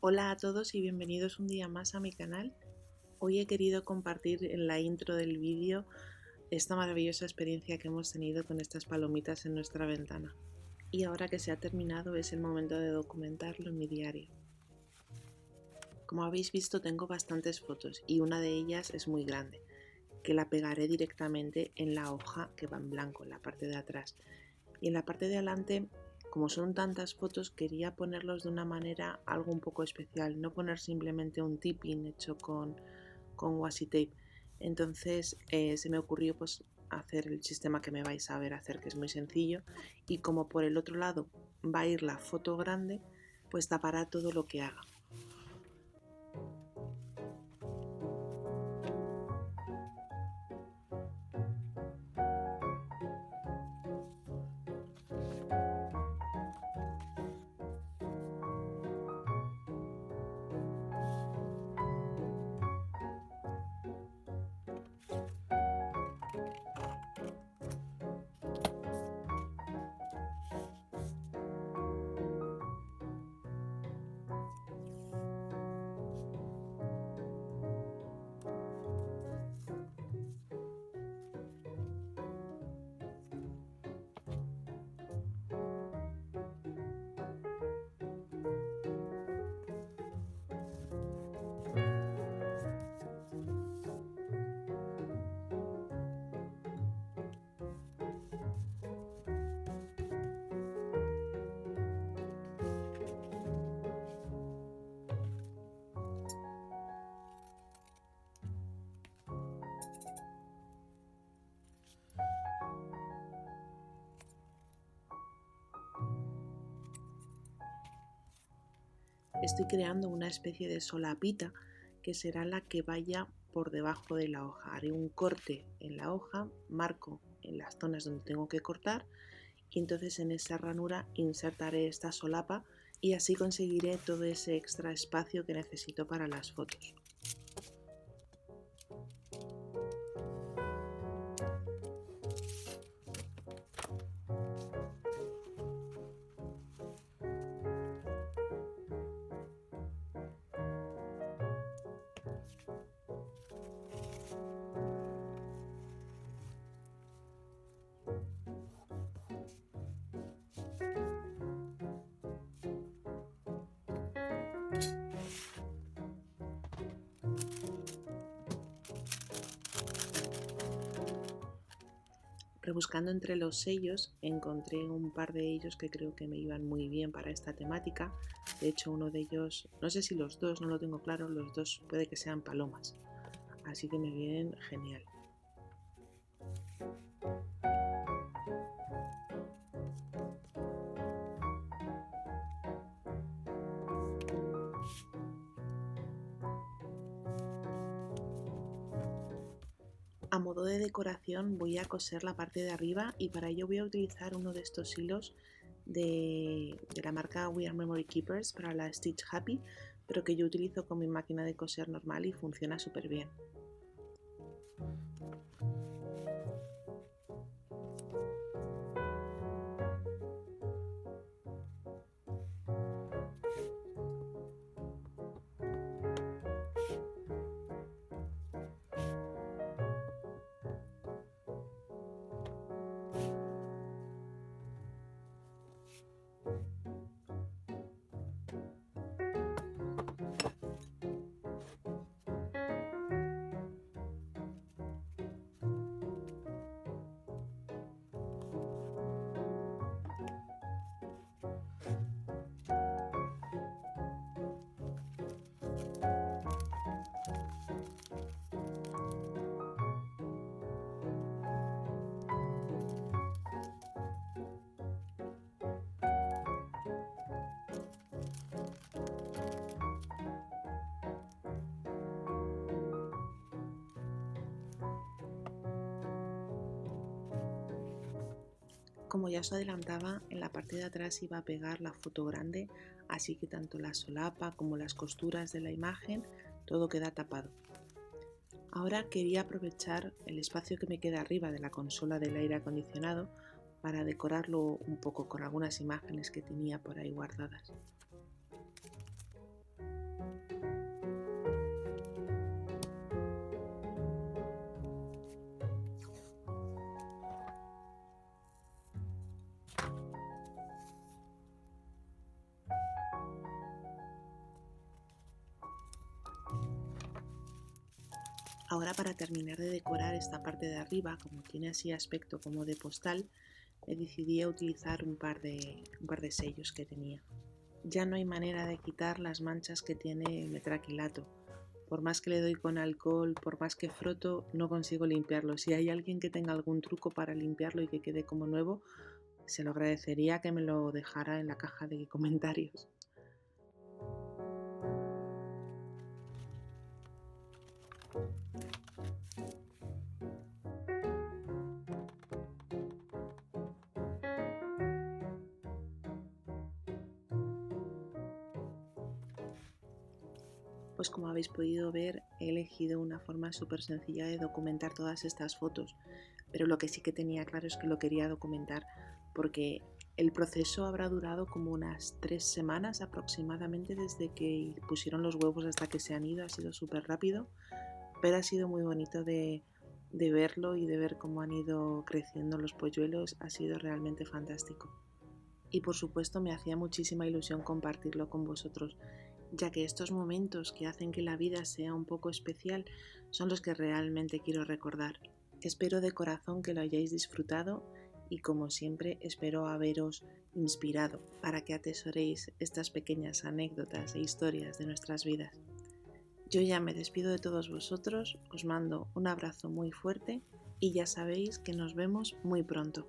Hola a todos y bienvenidos un día más a mi canal. Hoy he querido compartir en la intro del vídeo esta maravillosa experiencia que hemos tenido con estas palomitas en nuestra ventana. Y ahora que se ha terminado es el momento de documentarlo en mi diario. Como habéis visto tengo bastantes fotos y una de ellas es muy grande, que la pegaré directamente en la hoja que va en blanco, en la parte de atrás. Y en la parte de adelante, como son tantas fotos, quería ponerlos de una manera algo un poco especial, no poner simplemente un tipping hecho con washi tape. Entonces se me ocurrió pues hacer el sistema que me vais a ver hacer, que es muy sencillo, y como por el otro lado va a ir la foto grande, pues tapará todo lo que haga. Estoy creando una especie de solapita que será la que vaya por debajo de la hoja. Haré un corte en la hoja, marco en las zonas donde tengo que cortar y entonces en esa ranura insertaré esta solapa y así conseguiré todo ese extra espacio que necesito para las fotos. Rebuscando entre los sellos encontré un par de ellos que creo que me iban muy bien para esta temática. De hecho uno de ellos, no sé si los dos, no lo tengo claro, los dos puede que sean palomas, así que me vienen genial. A modo de decoración voy a coser la parte de arriba y para ello voy a utilizar uno de estos hilos de la marca We Are Memory Keepers para la Stitch Happy, pero que yo utilizo con mi máquina de coser normal y funciona súper bien. Como ya os adelantaba, en la parte de atrás iba a pegar la foto grande, así que tanto la solapa como las costuras de la imagen, todo queda tapado. Ahora quería aprovechar el espacio que me queda arriba de la consola del aire acondicionado para decorarlo un poco con algunas imágenes que tenía por ahí guardadas. Ahora, para terminar de decorar esta parte de arriba, como tiene así aspecto como de postal, me decidí a utilizar un par de sellos que tenía. Ya no hay manera de quitar las manchas que tiene el metraquilato. Por más que le doy con alcohol, por más que froto, no consigo limpiarlo. Si hay alguien que tenga algún truco para limpiarlo y que quede como nuevo, se lo agradecería que me lo dejara en la caja de comentarios. Pues como habéis podido ver, he elegido una forma súper sencilla de documentar todas estas fotos, pero lo que sí que tenía claro es que lo quería documentar porque el proceso habrá durado como unas 3 semanas aproximadamente desde que pusieron los huevos hasta que se han ido, ha sido súper rápido, pero ha sido muy bonito de verlo y de ver cómo han ido creciendo los polluelos, ha sido realmente fantástico. Y por supuesto me hacía muchísima ilusión compartirlo con vosotros, ya que estos momentos que hacen que la vida sea un poco especial son los que realmente quiero recordar. Espero de corazón que lo hayáis disfrutado y, como siempre, espero haberos inspirado para que atesoréis estas pequeñas anécdotas e historias de nuestras vidas. Yo ya me despido de todos vosotros, os mando un abrazo muy fuerte y ya sabéis que nos vemos muy pronto.